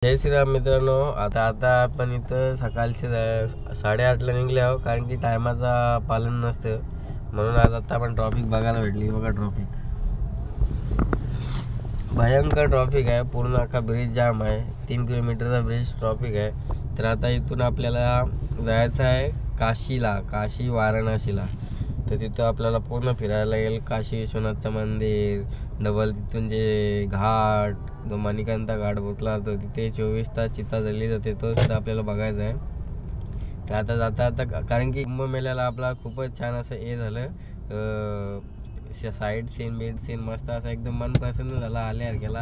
जय श्रीराम मित्रांनो. आता आपण इथं सकाळचे 8:30ला निघले आहोत, कारण की टायमाचा पालन नसतं, म्हणून आता आपण ट्रॉफिक बघायला भेटली. बघा ट्रॉफिक, भयंकर ट्रॉफिक आहे. पूर्ण अख्खा ब्रिज जाम आहे. 3 किलोमीटरचा ब्रिज ट्रॉफिक आहे. तर आता इथून आपल्याला जायचं आहे काशी वाराणसीला. तर तिथं आपल्याला पूर्ण फिरायला लागेल. काशी विश्वनाथचं मंदिर, डबल तिथून जे घाट, जो मणिकंता घाट बोलला जातो, तिथे 24 तास चिता जळली जाते, तो सुद्धा आपल्याला बघायचा आहे. तर आता जाता कारण की कुंभमेळ्याला आपला खूपच छान असं हे झालं, साईड सीन मस्त असं एकदम मन प्रसन्न झाला आल्यावर गेला.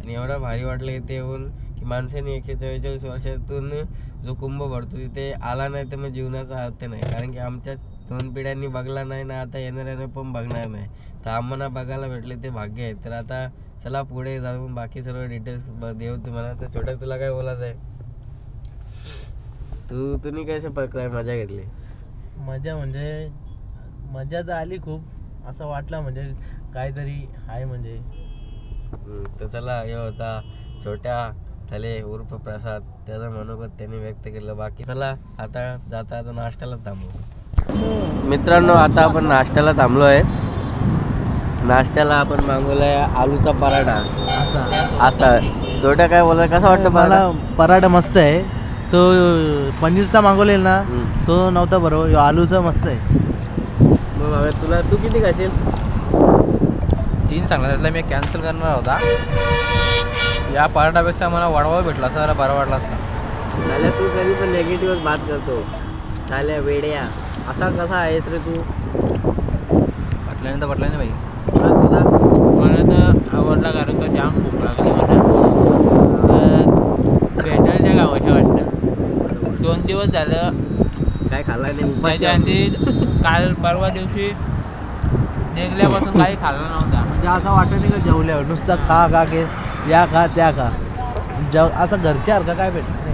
आणि एवढा भारी वाटलं इथे येऊन की माणसाने 144 वर्षातून जो कुंभ भरतो तिथे आला नाही तर मग जीवनाचा अर्थ नाही. कारण की आमच्या 2 पिढ्यांनी बघला नाही ना, आता येणाऱ्याने पण बघणार नाही. तर आम्हाला बघायला भेटले ते भाग्य आहे. तर आता चला पुढे जाऊन बाकी सर्व डिटेल्स देऊ तुम्हाला. तर छोट्या, तुला काय बोलायचं आहे? तुम्ही कसे काय मजा घेतली? मजा म्हणजे मजा तर आली खूप, असं वाटलं म्हणजे काहीतरी आहे म्हणजे. तर चला, हे होता छोट्या थले उर्फ प्रसाद, त्याचं मनोगत त्यांनी व्यक्त केलं. बाकी चला आता जाता नाश्त्याला थांबू. मित्रांनो, आता आपण नाश्त्याला थांबलो आहे. नाश्त्याला आपण मागवलाय आलूचा पराठा. असा छोट्या काय बोला, कसा वाटतं? मला पराठा मस्त आहे. तो पनीरचा मागवलेला ना, तो नव्हता बरोबर. आलूचा मस्त आहे. मग तुला तू किती खाशील? 3 सांगला, त्यातला मी कॅन्सल करणार होता. या पराठापेक्षा मला वडवा भेटला असता जरा बरा वाटला असता. झाल्या तू कधी पण नेगेटिव्ह बात करतो. झाल्या वेड्या, असा कसा आहेस रे तू? पटल्याने तर पटल्याने भाई. तुला मला तर आवडला, कारण का जाम भूक लागली मला. भेटायला गावाच्या वाटतं 2 दिवस झालं काय खाल्ला नाही. त्याच्या आधी काल परवा दिवशी निघल्यापासून काही खाल्लं नव्हता. म्हणजे असं वाटत नाही का जेवल्यावर नुसतं खा के या खा त्या खा, असं घरच्यासारखं काय भेटलं नाही.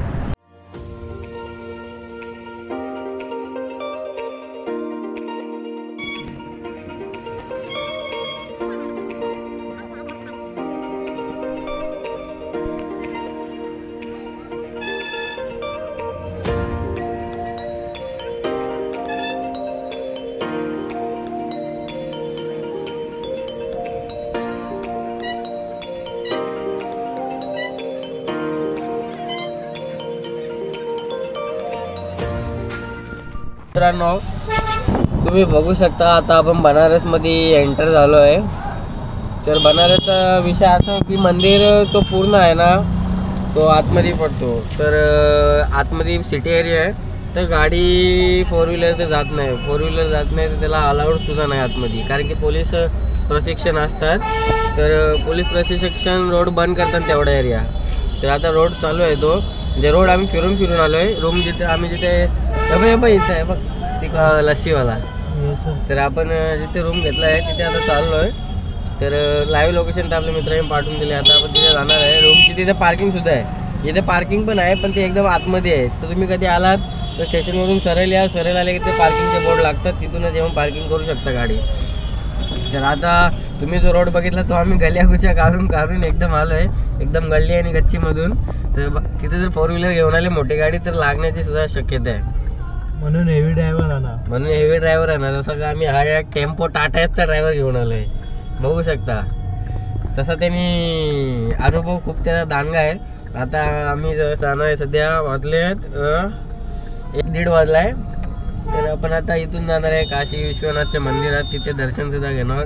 मित्रांनो, तुम्ही बघू शकता आता आपण बनारसमध्ये एंटर झालो आहे. तर बनारसचा विषय असा की मंदिर तो पूर्ण आहे ना, तो आतमध्ये पडतो. तर आतमध्ये सिटी एरिया आहे. तर गाडी 4 व्हीलर तर जात नाही. 4 व्हीलर जात नाही तर त्याला अलाउड सुद्धा नाही आतमध्ये, कारण की पोलीस प्रशिक्षण असतात. तर पोलीस प्रशिक्षण रोड बंद करतात तेवढा एरिया. तर आता रोड चालू आहे. तो जे रोड आम्ही फिरून आलो आहे. रूम जिथे आम्ही जिथे इथं आहे बघ, तिकडं लस्सीवाला. तर आपण जिथे रूम घेतला आहे तिथे आता चाललो आहे. तर लाईव्ह लोकेशन तर आपल्या मित्रांनी पाठवून दिले. आता आपण तिथे जाणार आहे. रूमची तिथे पार्किंगसुद्धा आहे. इथे पार्किंग पण आहे, पण ते एकदम आतमध्ये आहे. तर तुम्ही कधी आलात तर स्टेशनवरून सरळ आले की ते पार्किंगचे बोर्ड लागतात, तिथूनच येऊन पार्किंग करू शकता गाडी. तर आता तुम्ही जो रोड बघितला तो आम्ही गल्यागुच्या काढून एकदम आलो आहे, एकदम गल्ली आणि गच्चीमधून. तर तिथे जर 4 व्हीलर घेऊन आले मोठी गाडी तर लागण्याची सुद्धा शक्यता आहे. म्हणून हेवी ड्रायव्हर आहे ना. जसं का आम्ही हा एक टेम्पो टाटाचा ड्रायव्हर घेऊन आलो आहे, बघू शकता. तसा त्यांनी अनुभव खूप त्याचा दांडगा आहे. आता आम्ही जाणार आहे, सध्या वाजले 1-1:30 वाजला आहे. तर आपण आता इथून जाणार आहे काशी विश्वनाथच्या मंदिरात. तिथे दर्शनसुद्धा घेणार.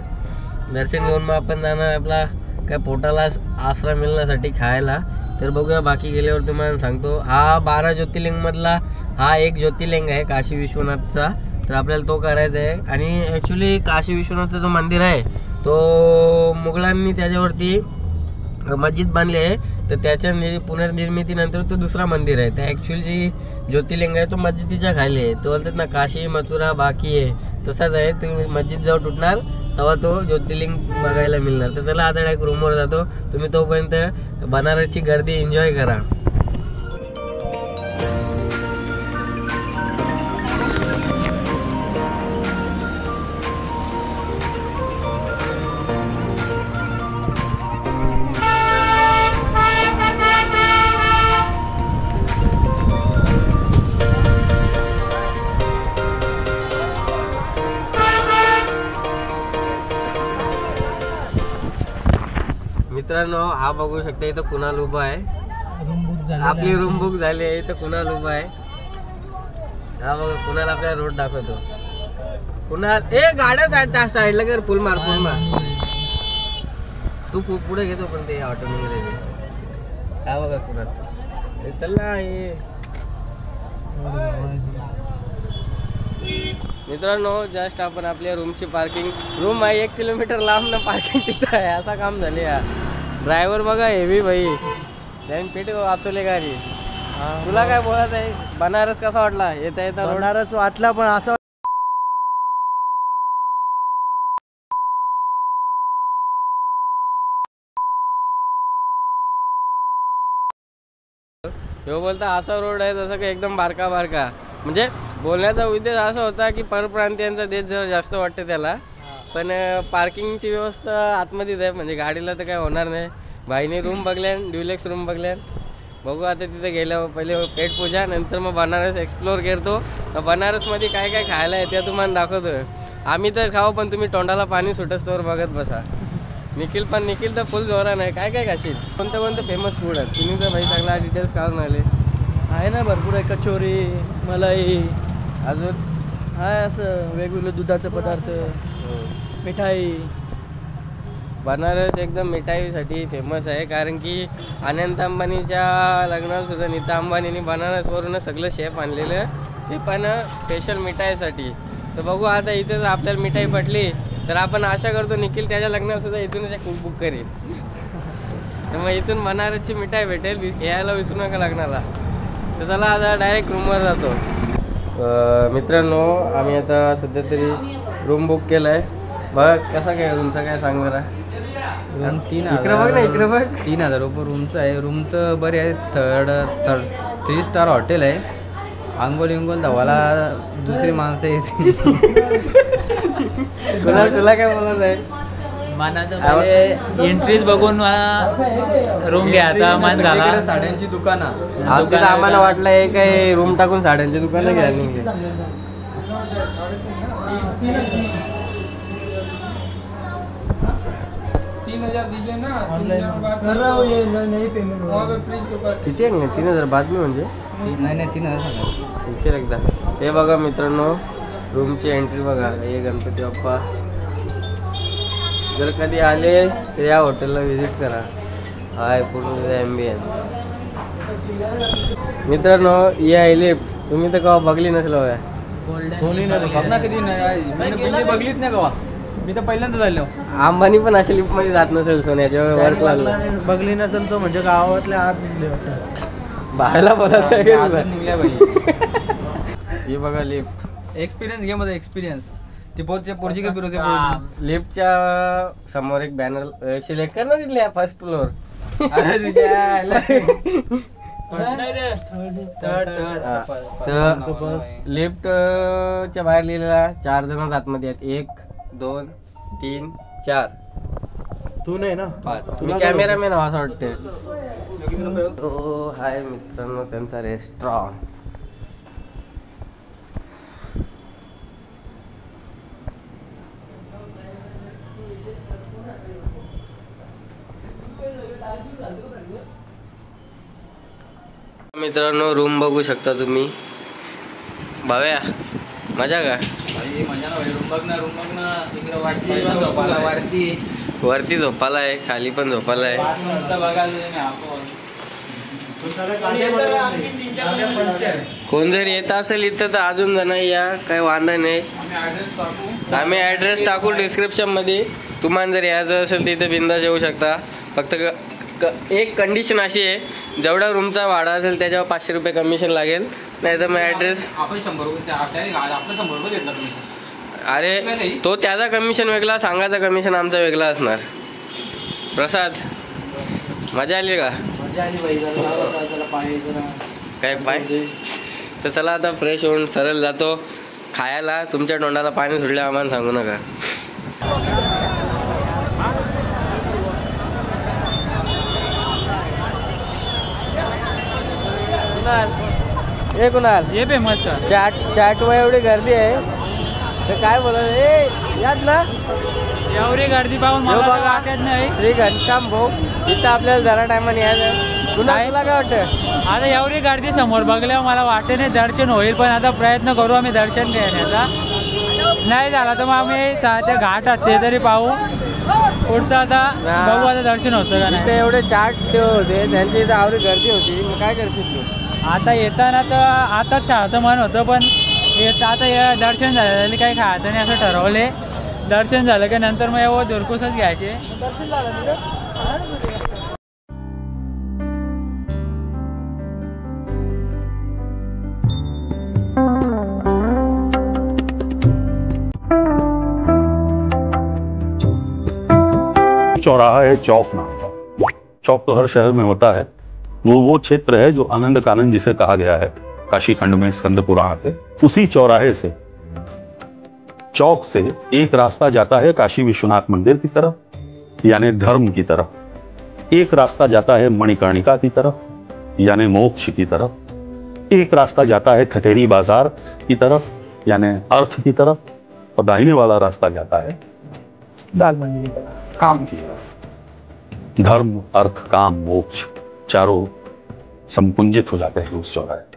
दर्शन घेऊन मग आपण जाणार आपला काय पोटाला आसरा मिळण्यासाठी खायला. तर बघूया, बाकी गेल्यावर तुम्हाला सांगतो. हा 12 ज्योतिर्लिंगमधला हा एक ज्योतिर्लिंग आहे काशी विश्वनाथचा. तर आपल्याला तो करायचा आहे. आणि ॲक्च्युली काशी विश्वनाथचं जो मंदिर आहे तो मुघलांनी त्याच्यावरती मस्जिद बांधली आहे. तर त्याच्या पुनर्निर्मितीनंतर तो दुसरा मंदिर आहे. त्या ॲक्च्युअली जी ज्योतिर्लिंग आहे तो मस्जिदीच्या खाली आहे. तो बोलतात ना काशी मथुरा बाकी आहे, तसाच आहे. तुम्ही मस्जिद जेव्हा तुटणार तेव्हा तो ज्योतिर्लिंग बघायला मिळणार. तर चला आता डायरेक्ट रूमवर जातो. तुम्ही तोपर्यंत बनारसची गर्दी एन्जॉय करा. मित्रांनो हा बघू शकता इथं कुणाल उभा आहे. रूम बुक झाली आपली रूम बुक झाली आहे. इथं कुणाल उभा आहे. हा बघा कुणाल आपल्या रोड दाखवतो. कुणाल गाड्या साईडला कर. फुल मार. तू पुढे घेतो पण ते ऑटो निघाले. हा बघा कुणाल चल ना. मित्रांनो जस्ट आपण आपल्या रूमची पार्किंग रूम आहे 1 किलोमीटर लांब ना पार्किंग तिथं आहे. असा काम झाले या. ड्रायव्हर बघा हेवी भाई. त्याने पेट वाचवले गाडी. तुला काय बोलत आहे. बनारस कसा वाटला येता येता रोड. बनारस वाटला पण असं ह्यो बोलता असा रोड आहे जसं की एकदम बारका म्हणजे बोलण्याचा उद्देश असा होता की परप्रांतीयांचा देश जरा जास्त वाटतं त्याला. पण पार्किंगची व्यवस्था आतमध्येच आहे म्हणजे गाडीला तर काय होणार नाही. भाईने रूम बघल्यान ड्युलेक्स रूम बघल्यान. बघू आता तिथे गेल्यावर पहिले पेट पूजा नंतर मग बनारस एक्सप्लोअर करतो. बनारसमध्ये काय काय खायला आहे ते तुम्हाला दाखवतो. आम्ही तर खाऊ पण तुम्ही तोंडाला पाणी सुटस्तोवर बघत बसा. निखिल तर फुल जोरा नाही. काय काय खाशील. कोणतं फेमस फूड आहे तुम्ही तर भाई चांगला डिटेल्स काढून आले. आहे ना भरपूर आहे. कचोरी मलाई अजून आहे असं वेगवेगळे दुधाचे पदार्थ मिठाई. बनारस एकदम मिठाईसाठी फेमस आहे कारण की अनंत अंबानीच्या लग्नात सुद्धा नीता अंबानीने बनारसवरूनच सगळं शेफ आणलेलं ते पण स्पेशल मिठाईसाठी. तर बघू आता इथे जर आपल्याला मिठाई पटली तर आपण आशा करतो निखिल त्याच्या लग्नात सुद्धा इथूनच एक बुक करेल. तर मग इथून बनारसची मिठाई भेटेल. यायला विसरू नका लग्नाला. तर चला आता डायरेक्ट रूमवर जातो. मित्रांनो आम्ही आता सध्या तरी रूम बुक केला आहे. बघ कसा काय रूमचा काय सांग जरा. रूम इकडे बघ 3000 रुपये रूमचं आहे. रूम तर बरे आहे. 3 स्टार हॉटेल आहे. अंघोल धावाला दुसरी माणसं येते. तुला काय बोलत आहे. एंट्रीज बघून मला रूम घ्यायचा मन झाला. साड्यांची दुकानं आम्हाला वाटलं हे काही रूम टाकून साड्यांची दुकानं घ्यायला निघले. 3000 दीजिए ना. किती आहे 3000 बातमी म्हणजे नाही 3000 विचार एकदा. हे बघा मित्रांनो रूमची एंट्री बघा. हे गणपती बाप्पा. जर कधी आले तर या हॉटेलला व्हिजिट करा. हाय पूर्ण ॲम्बियन्स. मित्रांनो ही आहे लिफ्ट. तुम्ही तर केव्हा बघली नसेल बघा. कोणी नाही कधी नाही बघलीच नाही कवा. मी तर पहिल्यांदा झालो. अंबानी पण अशा लिफ्ट मध्ये जात नसेल सोन्याच्या वर्क लागलं. बघली नसेल तो म्हणजे गावातल्या आत निघले वाटतं. बाहेरला बोलत निघल्या पाहिजे. ही बघा लिफ्ट. एक्सपिरियन्स घे मध्ये एक्सपिरियन्स. ती पोर्चुगल फिरवते. लिफ्टच्या समोर एक बॅनर सिलेक्ट कर ना तिथल्या फर्स्ट फ्लोअर. तर लिफ्टच्या बाहेर लिहिलेला 4 जण आतमध्ये आहेत. 1 2 3 4. तू नाही ना 5. तुम्ही कॅमेरामॅन असं वाटते. हाय मित्रांनो त्यांचा रेस्टॉरंट. मित्रांनो रूम बघू शकता तुम्ही. भाव्या मजा का. वरती झोपाला आहे खाली पण झोपाला आहे. कोण जर येत असेल इथं तर अजून जण या काही वांधा नाही. आम्ही ॲड्रेस टाकू डिस्क्रिप्शन मध्ये. तुम्हाला जर यायचं असेल तर इथं बिंदास येऊ शकता. फक्त एक कंडिशन अशी आहे जेवढा रूमचा भाडा असेल त्याच्यावर 500 रुपये कमिशन लागेल. नाही तर मग ॲड्रेस आपण 100 रुपये आपलं 100 रुपये घेतला तुम्ही. अरे तो त्याचा कमिशन वेगळा सांगायचा कमिशन आमचा वेगळा असणार. प्रसाद मजा आली का. काय पाय. तर चला आता फ्रेश होऊन सरळ जातो खायला. तुमच्या तोंडाला पाणी सुटले आम्हाला सांगू नका. कुणाल ये फेमस का चाट वर एवढी गर्दी आहे तर काय बोलत याद ना. एवढी गर्दी पाहून हो मला तर बघा. वाटत नाही. श्री घनश्याम भाऊ इथं आपल्याला जरा टायमाने यायचं. तुला काय? तुला काय वाटतं? आता एवढी गर्दी समोर बघल्यावर मला वाटत नाही दर्शन होईल, पण आता प्रयत्न करू आम्ही दर्शन घेण्याचा. नाही झाला तर मग आम्ही ते घाट असते तरी पाहू. पुढचं आता बघू आता दर्शन होतं का इथे नाही. एवढे चाट होते त्यांची इथं आवडी गर्दी होती. मग काय करशील तू? आता येताना तर आताच खायचं मन होतं, पण आता दर्शन झालं काही खायचं नाही असं ठरवले. दर्शन झालं की नंतर मग एवढं दुरकुसच घ्यायचे. चौराहा है चौक नाम का। चौक तो हर शहर में होता है। वो क्षेत्र है जो आनंद कानन जिसे कहा गया है काशी खंड में स्कंद पुराण से। उसी चौराहे से चौक से एक रास्ता जाता है काशी विश्वनाथ मंदिर की तरफ यानी धर्म की तरफ, एक रास्ता जाता है मणिकर्णिका की तरफ यानी मोक्ष की तरफ, एक रास्ता जाता है खटेरी बाजार की तरफ यानी अर्थ की तरफ, और दाहिने वाला रास्ता जाता है दाल मंदिर की तरफ काम की तरफ। धर्म अर्थ काम मोक्ष चारों संपुंजित हो जाते हैं उस चौराहे।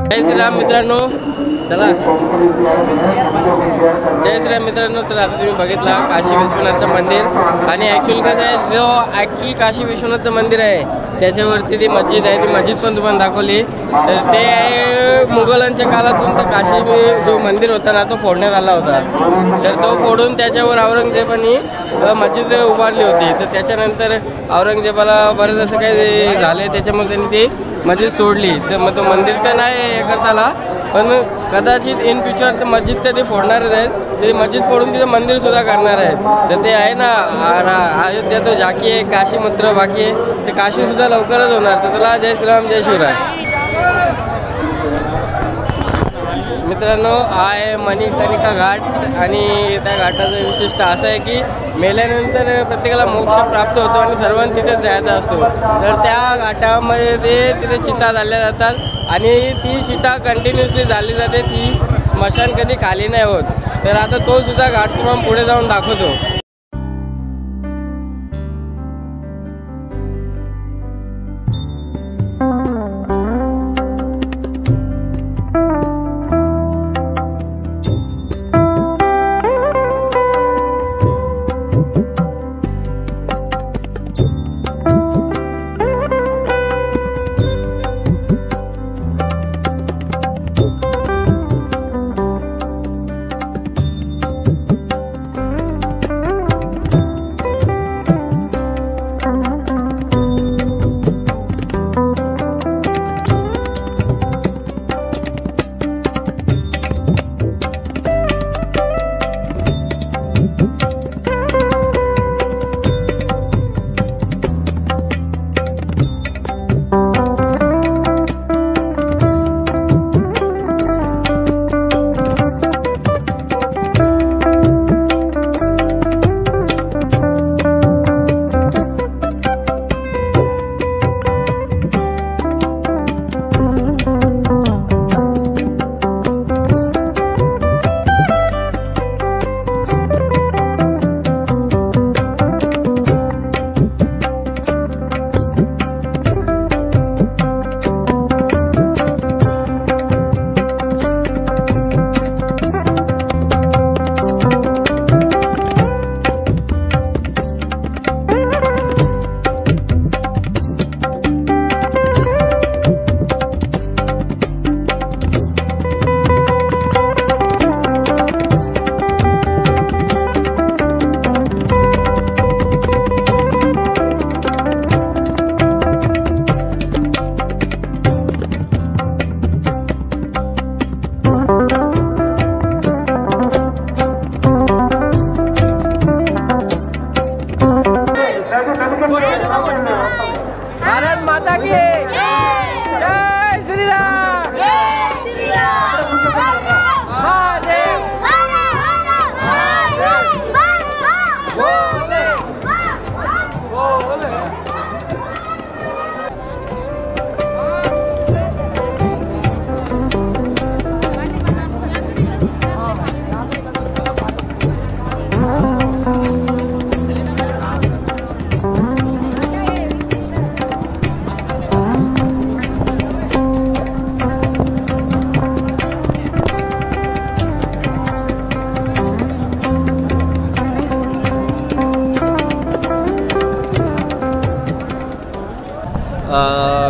जय श्रीराम मित्रांनो, चला जय श्रीराम मित्रांनो. तर आता तुम्ही बघितला काशी विश्वनाथचं मंदिर, आणि ॲक्च्युअल कसं आहे, जो ॲक्च्युअल काशी विश्वनाथचं मंदिर आहे त्याच्यावरती ती मस्जिद आहे, ती मस्जिद पण तुम्हाला दाखवली. तर ते आहे मुघलांच्या काळातून तर काशी जो मंदिर होता ना तो फोडण्यात आला होता. तर तो फोडून त्याच्यावर औरंगजेबाने मस्जिद उभारली होती. तर त्याच्यानंतर औरंगजेबाला बरंच असं काही झालं, त्याच्यामुळे त्यांनी ती मस्जिद सोडली. तर मग तो मंदिर तर नाही हे करता आला, पण कदाचित इन फ्युचर तर मस्जिद तर ते फोडणारच आहेत. ते मस्जिद फोडून तिथं मंदिरसुद्धा करणार आहेत. तर ते आहे ना अयोध्या तो झाकी आहे, काशी मात्र बाकी आहे. ते काशीसुद्धा लवकरच होणार. तर तुला जय श्रीराम जय शिवराय. मित्रांनो, हा आहे मणिकर्णिका घाट, आणि त्या घाटाचं विशिष्ट असं आहे की मेल्यानंतर प्रत्येकाला मोक्ष प्राप्त होतो आणि सर्वांनी तिथेच जायचा असतो. तर त्या घाटामध्ये तिथे चिता झाल्या जातात, आणि ती चिता कंटिन्युअसली झाली जाते. ती स्मशान कधी खाली नाही होत. तर आता तो सुद्धा घाट तुम्हाला पुढे जाऊन दाखवतो.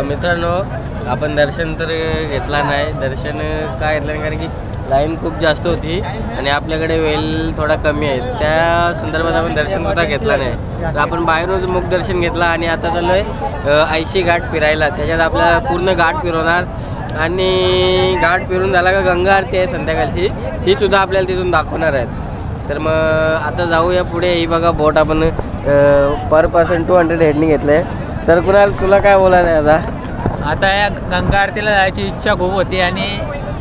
मित्रांनो आपण दर्शन तर घेतला नाही. दर्शन का घेतलं नाही कारण की लाईन खूप जास्त होती आणि आपल्याकडे वेळ थोडा कमी आहे. त्या संदर्भात आपण दर्शन सुद्धा घेतला नाही. तर आपण बाहेरूनच मुख दर्शन घेतला आणि आता चाललो आहे ऐशी घाट फिरायला. त्याच्यात आपल्याला पूर्ण घाट फिरवणार आणि घाट फिरून झाला का गंगा आरती आहे संध्याकाळची, ती सुद्धा आपल्याला तिथून दाखवणार आहेत. तर मग आता जाऊया पुढे. ही बघा बोट आपण पर पर्सन 200 हेडनी घेतलं आहे. तर कुणाल तुला काय बोलायचं आहे आता? आता या गंगा आरतीला जायची इच्छा खूप होती आणि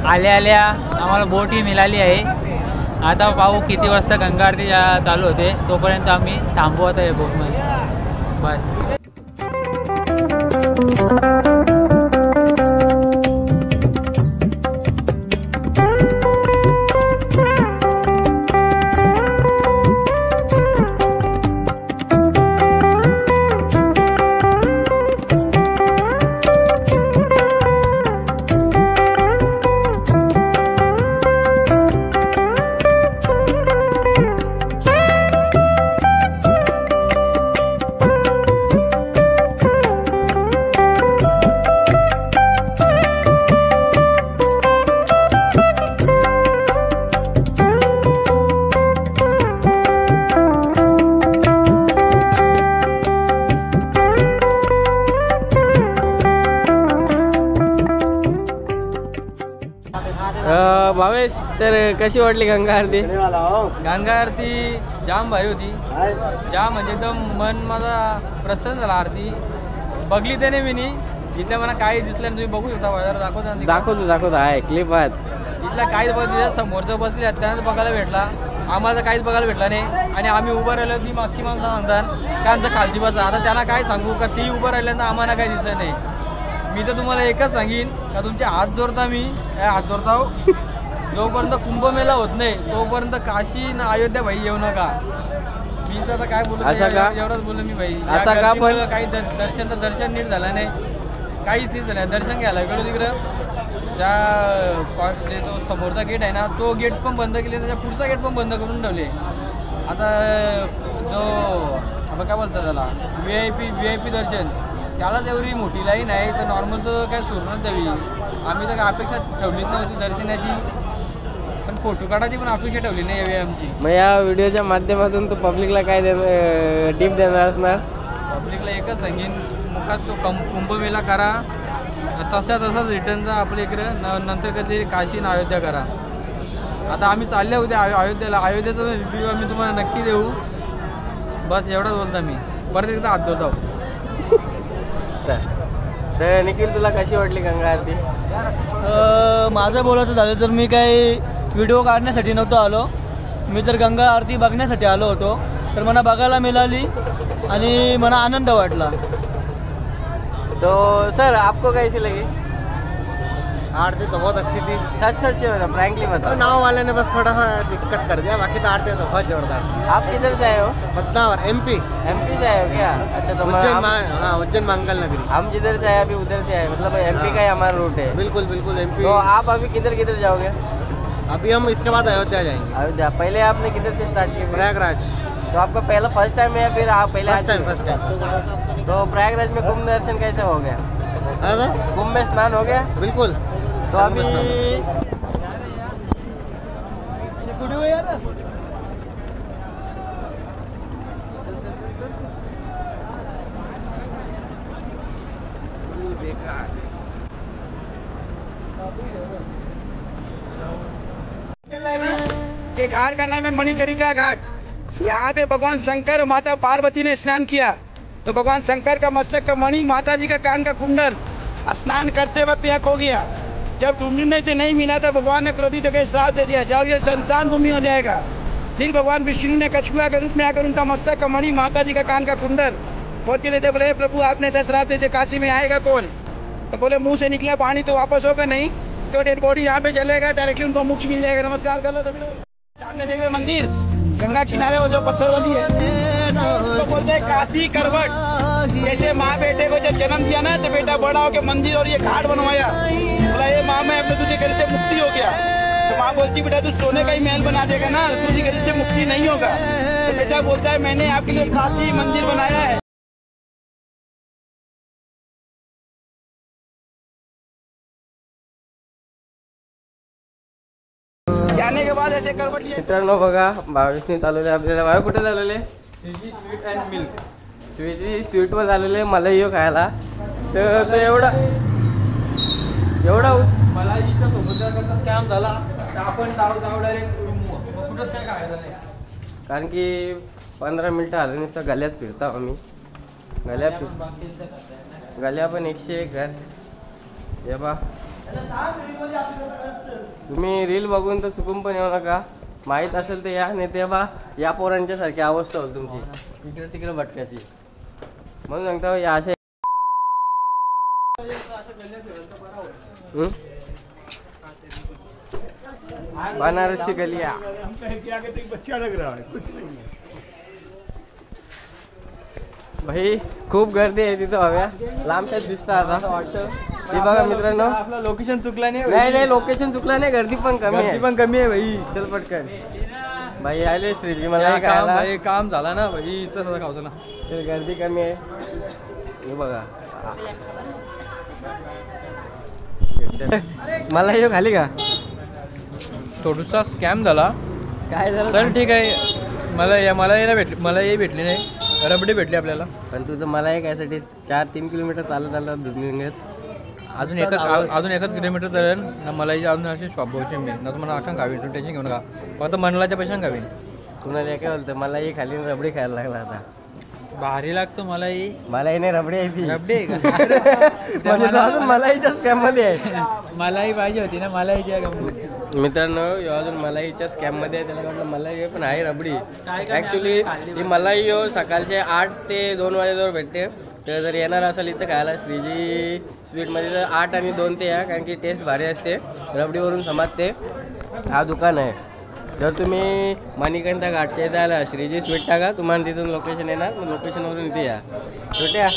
आल्या आल्या आम्हाला बोटही मिळाली आहे. आता पाहू किती वाजता गंगा आरती चालू होते, तोपर्यंत आम्ही थांबू आता या बोटमध्ये बस. भावेश, तर कशी वाटली गंगा आरती? गंगा आरती जाम भारी होती. जाम म्हणजे एकदम मन माझा प्रसन्न झाला. आरती बघली त्याने मी इथल्या मला काही दिसलं नाही. तुम्ही बघू शकता, बाजार दाखवतो आहे क्लिप आहेत. इथला काहीच बघितलं. समोरचं बसली त्यांनाच बघायला भेटला, आम्हाला काहीच बघायला भेटला नाही. आणि आम्ही उभं राहिलो ती मागची माणसं सांगतात का आमचं खालती बसा. आता त्यांना काय सांगू का ती उभं राहिल्यानंतर आम्हाला काही दिसत नाही. मी तर तुम्हाला एकच सांगेन का तुमचे हात जोडता मी हात जोडता जोपर्यंत कुंभमेळा होत नाही तोपर्यंत काशी ना अयोध्या भाई येऊ नका. मी तर आता काय बोलतो एवढंच बोललो मी भाई. काही दर्शन नीट झालं नाही, काहीच नीट झालं. दर्शन घ्यायला गेलो तिकडं जे जो समोरचा गेट आहे ना तो गेट पण बंद केले, त्याच्या पुढचा गेट पण बंद करून ठेवले. आता जो आपण काय बोलतो त्याला VIP दर्शन त्यालाच एवढी मोठी लाईन आहे. तर नॉर्मल तर काय सोडूनच द्यावी. आम्ही तर काय अपेक्षा ठेवलीच नव्हती दर्शनाची, पण फोटो काढायची पण अपेक्षा ठेवली नाही यावेळी आमची. मग या व्हिडिओच्या माध्यमातून तू पब्लिकला काय टिप देणार असणार? पब्लिकला एकच सांगेन, मुखात तो कुंभमेळा करा, तसाच रिटर्नचा आपल्या इकडं नंतर कधी काशी आणि अयोध्या करा. आता आम्ही चालले होते अयोध्येला. अयोध्येचा रिव्ह्यू आम्ही तुम्हाला नक्की देऊ. बस एवढंच बोलतो मी. परत एकदा हात धुतो. तर निखिल, तुला कशी वाटली गंगा आरती? माझं बोलायचं झालं तर मी काही व्हिडिओ काढण्यासाठी नव्हतो आलो. मी तर गंगा आरती बघण्यासाठी आलो होतो. तर मला बघायला मिळाली आणि मला आनंद वाटला. तो सर आपको कैसी लगी? आरती तो बहुत अच्छी थी. सच बता, फ्रैंकली बता. नाव वाले ने बस थोड़ा सा दिक्कत कर दिया, बाकी तो आरती तो बहुत जोरदार. आप किधर से आए हो? बदनावर MP से आए हो क्या? अच्छा, तो उज्जैन मंगल नगरी. हम जिधर से आए अभी उधर से आए, मतलब MP का ही हमारा रूट है. बिल्कुल MP. तो आप अभी किधर जाओगे? अभी हम इसके बाद अयोध्या जाएंगे. अयोध्या. पहले आपने किधर से स्टार्ट किया? प्रयागराज. तो आपका पहला फर्स्ट टाइम है या फिर आप पहले? First time. तो प्रयागराज में कुंभ दर्शन कैसे हो गया? कुंभ में स्नान हो गया? बिल्कुल. तो अभी एक घाट का नाम है मणिकर्णिका घाट. यहाँ पे भगवान शंकर और माता पार्वती ने स्नान किया. तो भगवान शंकर का मस्तक का मणि, माता जी का कान का कुंडल स्नान करते वक्त यहाँ खो गया. जब ढूंढने से नहीं मिला तो भगवान ने क्रोधित होकर श्राप दे दिया, जाओ ये संसान भूमि हो जाएगा. फिर भगवान विष्णु ने कछुआ के रूप में आकर उनका मस्तक का मणि, माता जी का कान का कुंडल खोद के देते. बोले प्रभु आपने ऐसा श्राप दे दिया, काशी में आएगा कौन? तो बोले मुंह से निकला पानी तो वापस होगा नहीं, तो डेड बॉडी यहाँ पे चलेगा, डायरेक्टली उनको मोक्ष मिल जाएगा. नमस्कार कर लो सभी लोग. सामने देखे मंदिर गंगा किनारे वो जो पत्थर वाली है तो बोलते हैं काशी करवट. जैसे माँ बेटे को जब जन्म दिया ना तो बेटा बड़ा होकर मंदिर और ये घाट बनवाया. बोला ये माँ मैं अपने तुझे घर से मुक्ति हो गया. तो माँ बोलती बेटा तू सोने का ही महल बना देगा ना, तुझे घर से मुक्ति नहीं होगा. तो बेटा बोलता है मैंने आपके लिए काशी मंदिर बनाया है. मित्रांनो बघा भावेशने चालवले आपल्याला. भावे कुठे चालवले? Sweet and milk. स्वीटवर झालेले मलाई खायला. तर तो एवढा मला इथं सोबत स्कॅम झाला तर आपण जाऊ डायरेक्ट कुठंच काय खायचं नाही. कारण की 15 मिनटं आलं नुसतं गल्यात फिरता आम्ही. गल्या पण 101 घर. हे बा तुम्ही रील बघून तर चुकून पण येऊ नका. माहीत असेल तर या, नाही ते बा या पोरांच्या सारखी अवस्था होईल तुमची इकडे तिकडे भटकायची. म्हणून सांगता या अशा बनारसी गलिया. भाई खूप गर्दी आहे तिथं. हव्या लांबशाच दिसतात आता वाटतं. हे बघा मित्रांनो, आपलं लोकेशन चुकला नाही लोकेशन चुकला नाही. गर्दी पण कमी आहे. पण कमी आहे भाई. चल पटकन. भाई आले श्रीजी मला काम झाला ना भाई. चल खावचं ना. गर्दी कमी आहे. हे बघा मला हे खाली का थोडासा स्कॅम झाला. काय झालं? चल ठीक आहे. मला हे भेटले नाही. रबडी भेटली आपल्याला. पण तुझं मला हे कायसाठी 4-3 किलोमीटर चालत आलं दुधनिंगत. अजून एकच किलोमीटर चालेल ना. मला अजून असे शॉप बघू मी ना. तुम्हाला आखां खावी तुम्ही टेन्शन घेऊ नका. फक्त मंडळाच्या पैशाने खावी. कुणाला काय बोलतं मला हे खाली रबडी खायला लागला आता. भारी लागतो मलाही. मलाही नाही रबडी आहे ती. रबडी आहे का? म्हणजे अजून मलाहीच्या स्कॅम मध्ये आहे. मलाही पाहिजे होती ना. मलाहीच्या मित्रांनो अजून मलाईच्या स्कॅम मध्ये आहे. त्याला म्हटलं मलाई पण आहे रबडी. ॲक्च्युली ती मलाई सकाळचे 8 ते 2 वाजेजवळ भेटते. तर जर येणार असेल इथं खायला श्रीजी स्वीटमध्ये तर 8 आणि 2 ते या. कारण की टेस्ट भारी असते. रबडीवरून समजते. हा दुकान आहे. जर तुम्ही मणिकंठा घाटच्या इथे आला श्रीजी स्वीट टाका. तुम्हाला तिथून लोकेशन येणार. मग लोकेशनवरून इथे या. छोट्या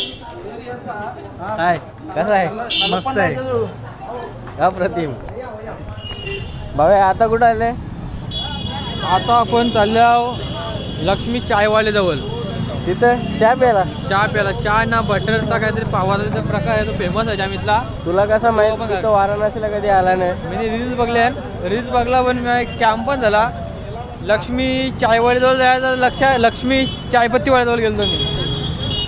काय कसं आहे? मस्त आहे. अप्रतिम. भावे आता कुठं आले? आता आपण चाललो लक्ष्मी चायवाले जवळ. तिथं चहा प्यायला. चहा ना बटरचा काहीतरी पावाचा प्रकार आहे. तो फेमस आहे जामीतला. तुला कसा माहिती? तो वाराणसीला कधी आला नाही. मी रील्स बघला पण मी एक स्कॅम पण झाला. लक्ष्मी चायवालेजवळ जायचं. लक्ष्मी चायपत्तीवाल्याजवळ गेलो मी.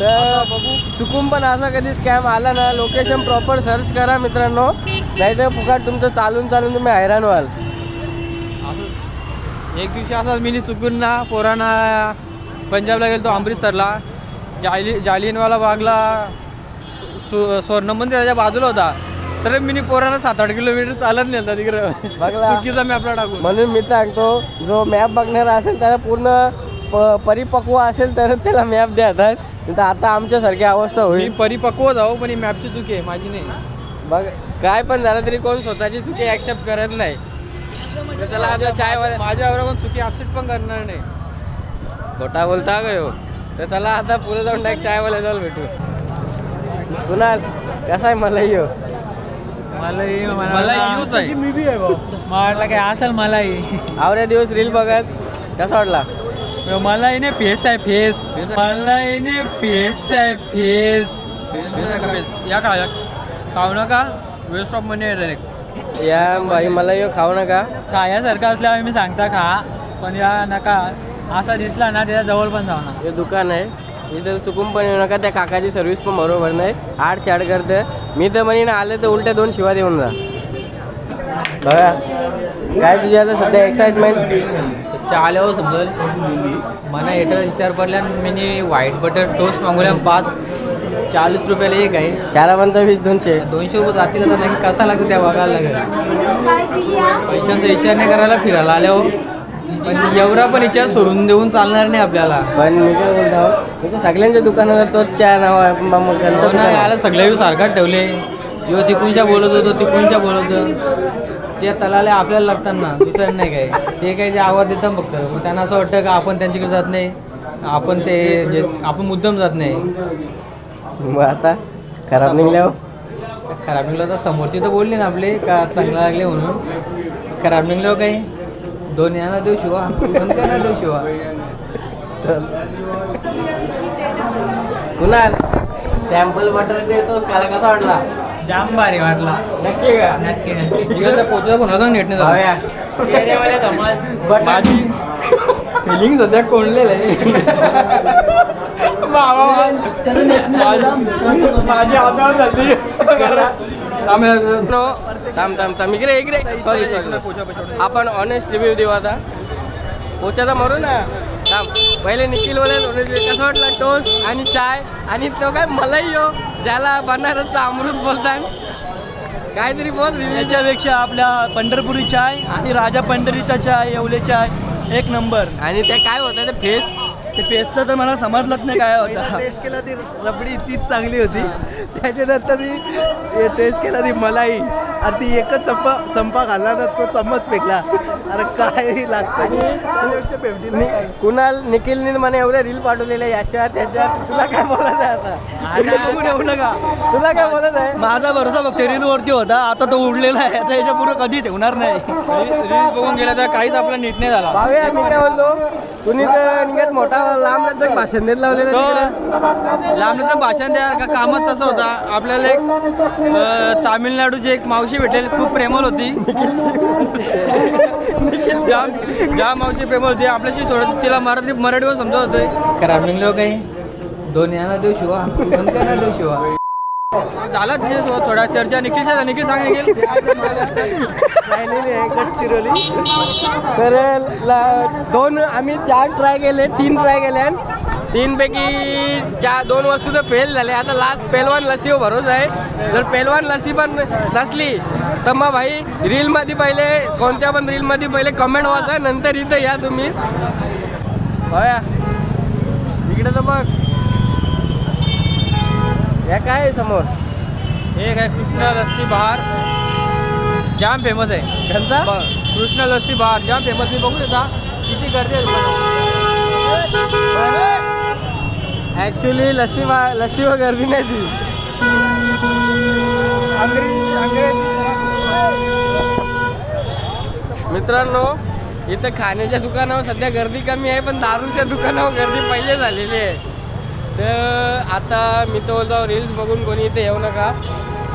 तर बघू चुकून पण असा कधी स्कॅम आला ना. लोकेशन प्रॉपर सर्च करा मित्रांनो. नाही तर फुकाट तुमचं चालून तुम्ही हैराण व्हाल. एक दिवशी असाच मी चुकून ना पोरांना पंजाबला गेलो. अमृतसरला जालियनवाला बागला स्वर्ण मंदिराच्या बाजूला होता. तर मी पोरांना 7-8 किलोमीटर चालत नेलता तिकडं. चुकीचा मॅपला टाकून. म्हणून मी सांगतो जो मॅप बघणारा असेल त्याला पूर्ण परिपक्व असेल तर त्याला मॅप द्या. तर आता आमच्यासारखी अवस्था होईल. मी परिपक्व जाऊ पण ही मॅपची चुकी आहे माझी नाही. बघ काय पण झालं तरी कोण स्वतःची चुकी ॲक्सेप्ट करत नाही. त्याला आता चायवाला माझ्यावर पण चुकी ॲक्सेप्ट पण करणार नाही. खोटा बोलता गयो. तर चला आता पुढे जाऊन डायरेक्ट चायवाला जाऊन भेटू. कुणाल कसा आहे? मलाई मला यूज आहे. मी बी आहे म्हटलं काय असेल मलाई. आवऱ्या दिवस रील बघत कसा वाटला? मलाई ने फेस आहे फेस. मलाई ने फेस आहे फेस. या काय खाऊ नका. वेस्ट ऑफ मनी आहे डायरेक्ट. या बाई मला खाऊ नका. खायासारखं असल्यावर मी सांगता खा. पण या नका. असा दिसला ना त्याच्या जवळ पण जाऊ ना. हे दुकान आहे. इथं चुकून पण येऊ नका. त्या काकाची सर्व्हिस पण बरोबर नाही. 8-8 करते. मी तर म्हणे ना आले तर उलट्या 2 शिवा देऊन जा. बघा काय तुझी आता सध्या एक्साइटमेंट? चहा आल्यावर समजेल. मला एटर विचार पडल्या. मी व्हाईट बटर टोस्ट मागवल्या 40 रुपयाला एक आहे. 4-25 200 रुपये जातील. आता नक्की कसा लागतो त्या बघायला लागेल. पैशांचा विचार नाही करायला फिरायला आल्यावर. पण एवढा पण विचार सोडून देऊन चालणार नाही आपल्याला. पण मी काय बोलतो सगळ्यांच्या दुकानाला तोच चहा नाव आहे. नाही आला सगळ्या सारखाच ठेवले. जेव्हा तिकुणच्या बोलत होतो तिकुणच्या बोलत होतो. ते तलाले आपल्याला लागतात ना. दुसरं नाही काय. ते काही ते आवाज देतात फक्त. मग त्यांना असं वाटतं का आपण त्यांच्याकडे जात नाही. आपण मुद्दाम जात नाही. मग आता खराब निघल्यावर खराब निघलं तर समोरचे तर बोलले ना आपले का चांगलं लागले म्हणून. खराब निघल्यावर काही 2 यांना देऊ शिवा 2 त्यांना देऊ शिवा. चल कुणाल सॅम्पल बटर देतोस. कसा वाटला? जाम भारी वाटला. नक्की का नक्की नक्की. तिकडे पोहोचला पण होता नेटने भाव्या, चेहऱ्यावाले समाज माझी फिलिंग सध्या कोणलेलं आहे. माझी हातावर झाली. थांब इकडे सॉरी आपण ऑनेस्ट रिव्ह्यू देऊ आता. पोचाचा मारू ना. थांब पहिले निखिल बोले कसं वाटलं टोस्ट आणि चाय आणि तो काय मलाई हो ज्याला बनारसचं अमृत बोलतात. काहीतरी बोल. याच्यापेक्षा आपल्या पंढरपुरी चाय आणि राजा पंढरीचा चाय, येवले चाय एक नंबर. आणि ते काय होतं ते फेस ते पेस्टचं तर मला समजलंच नाही काय होता. टेस्ट केला ती रबडी तीच चांगली होती. त्याच्यानंतर टेस्ट केला ती मलाई आणि ती एकच चंपा खाल्ला तर तो चम्मच फेकला. अरे काय लागतं. कुणाल निखिलने मला एवढे रील पाठवलेले याच्या त्याच्यात. तुला काय बोलायचं आहे आता? बघून एवढं का तुला काय बोलत आहे? माझा भरोसा फक्त रीलवरती होता. आता तो उडलेला आहे. आता याच्या पुढे कधीच होणार नाही. रील्स बघून गेला तर काहीच आपला नीट नाही झाला. भावे मी काय बोलतो कुणी तर निघत मोठा लांब राज्यात भाषण देत लावलेलं तिकडे. लांबचं भाषण द्या का कामच तसं होता. आपल्याला एक तामिळनाडूची एक मावशी भेटलेली खूप प्रेमळ होती. ज्या मावशी प्रेमळ होती आपल्याशी थोडं तिला मराठीवर समजत होते. ट्रॅव्हलिंग लोक काही दोन यांना देऊ शिवा कोणत्या ना देऊ शिवा झाला तिच्यासोबत थोडा चर्चा. निखिल सांग निखिल राहिलेली आहे गडचिरोली. तर दोन आम्ही 4 ट्राय केले 3 ट्राय केले. 3 पैकी 2 वस्तू तर फेल झाले. आता लास्ट पेलवान लस्सी भरोसा आहे. जर पेलवान लस्सी पण नसली तर मग भाई रीलमध्ये पहिले कोणत्या पण रीलमध्ये पहिले कमेंट वाचा नंतर इथं या तुम्ही. होया इकडे तर बघ या काय आहे समोर. एक आहे कृष्ण लस्सी बार जाम फेमस आहे. कोणता? कृष्ण लस्सी बार जाम फेमस. मी बघू देता किती गर्दी आहे. ॲक्च्युली लस्सीवर गर्दी नाही ती. मित्रांनो इथं खाण्याच्या दुकानावर सध्या गर्दी कमी आहे पण दारूच्या दुकानावर गर्दी पहिले झालेली आहे. तर आता मी तर बोलतो रील्स बघून कोणी इथे येऊ नका.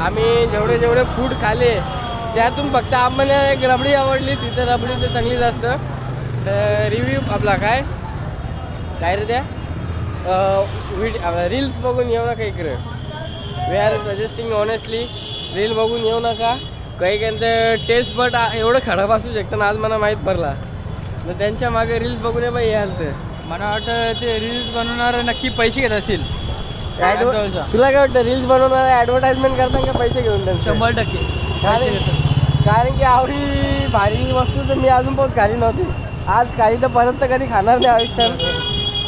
आम्ही जेवढे फूड खाले त्यातून फक्त आम्हाला एक रबडी आवडली. तिथं रबडी तर चांगलीच असतं. तर रिव्ह्यू आपला काय रे त्या रील्स बघून येऊ नका इकडे. We are suggesting honestly reel बघून येऊ नका. काही टेस्ट बट एवढं खराब असू शकतं ना आज मला माहीत पडला. तर त्यांच्या मागे रील्स बघून ये बाई याल. तर मला वाटतं ते रील्स बनवणार नक्की पैसे घेत असतील. तुला काय वाटतं रील्स बनवणार ॲडव्हर्टाइजमेंट करतात का पैसे घेऊन त्यांचं? 100%. कारण की आवडी भारी वस्तू तर मी अजून पण खाली नव्हती. आज काही तर परत तर कधी खाणार नाही आयुष्यात.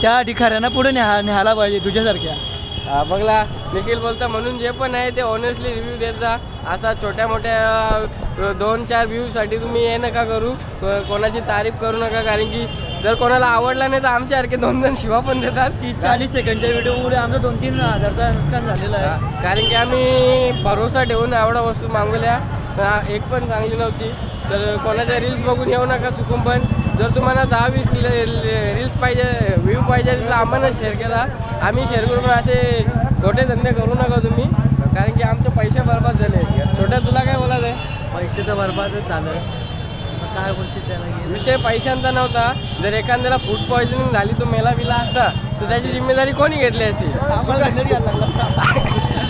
त्या ठिकाऱ्यांना पुढे न्यायला पाहिजे तुझ्यासारख्या. बघला निखिल बोलता म्हणून जे पण आहे ते ऑनेस्टली रिव्ह्यू देत जा. असा छोट्या मोठ्या 2-4 व्ह्यूसाठी तुम्ही हे नका करू. कोणाची तारीफ करू नका. कारण की जर कोणाला आवडला नाही तर आमच्यासारखे 2 शिवा पण देतात की 40 सेकंडच्या व्हिडिओमुळे आमचा 2-3 हजारचा नुकसान झालेलं आहे. कारण की आम्ही भरोसा ठेवून एवढ्या वस्तू मागवल्या एक पण चांगली नव्हती. तर कोणाच्या रील्स बघून येऊ नका चुकून पण. जर तुम्हाला 10-20 रील्स पाहिजे व्ह्यू पाहिजे तर आम्हाला शेअर केला. आम्ही शेअर करून असे खोटे धंदे करू नका तुम्ही. कारण की आमचे पैसे बर्बाद झाले. छोट्या तुला काय बोलायचं आहे? पैसे तर बरबादच झालं. काय बोलशील त्याला. विषय पैशांचा नव्हता. जर एखाद्याला फूड पॉयझनिंग झाली तो मेला विला असता तर त्याची जिम्मेदारी कोणी घेतली असती?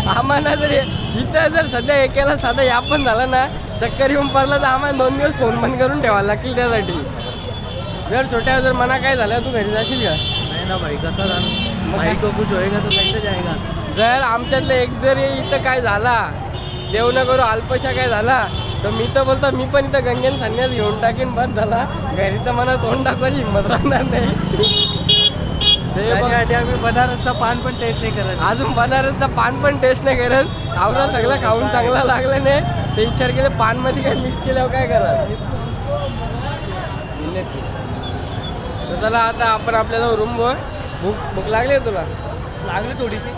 आम्हाला जर इथं जर सध्या एकेला साधा या पण झाला ना चक्कर येऊन पडला तर आम्हाला 2 दिवस फोन बंद करून ठेवायला लागतील त्यासाठी. जर छोट्या जर मना काय झालं तू घरी जाशील का? नाही ना भाई कसा जाणार. भाई को कुछ होएगा तो कैसे जाएगा. जर आमच्यातलं एक जरी इथं काय झाला देव न करू अल्पशा काय झाला तर मी तर बोलतो मी पण इथं गंगेन संन्यास घेऊन टाकीन. बंद झाला घरी तर मला तोंड टाकवायची हिंमत राहणार नाही. त्याच्यासाठी आम्ही बनारसचा पान पण टेस्ट नाही करत. अजून बनारसचा पान पण टेस्ट नाही करत. आवडा सगळं खाऊन चांगला लागलं नाही ते विचार केले पानमध्ये काय मिक्स केल्यावर काय करा. तर चला आता आपण आपल्या जाऊ रूमवर. भूक लागली आहे तुला? लागली थोडीशी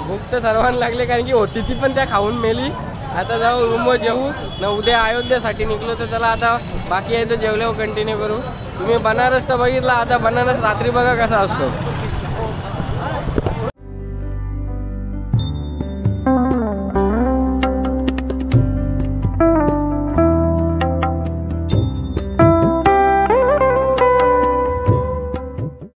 भूक तर सर्वांना लागली कारण की होती ती पण त्या खाऊन मेली. आता जाऊ रूमवर जेवू न. उद्या अयोध्येसाठी निघलो तर त्याला आता बाकी आहे तर जेवल्यावर कंटिन्यू करू. तुम्ही बनारस तर बघितला. आता बनारस रात्री बघा कसा असतो.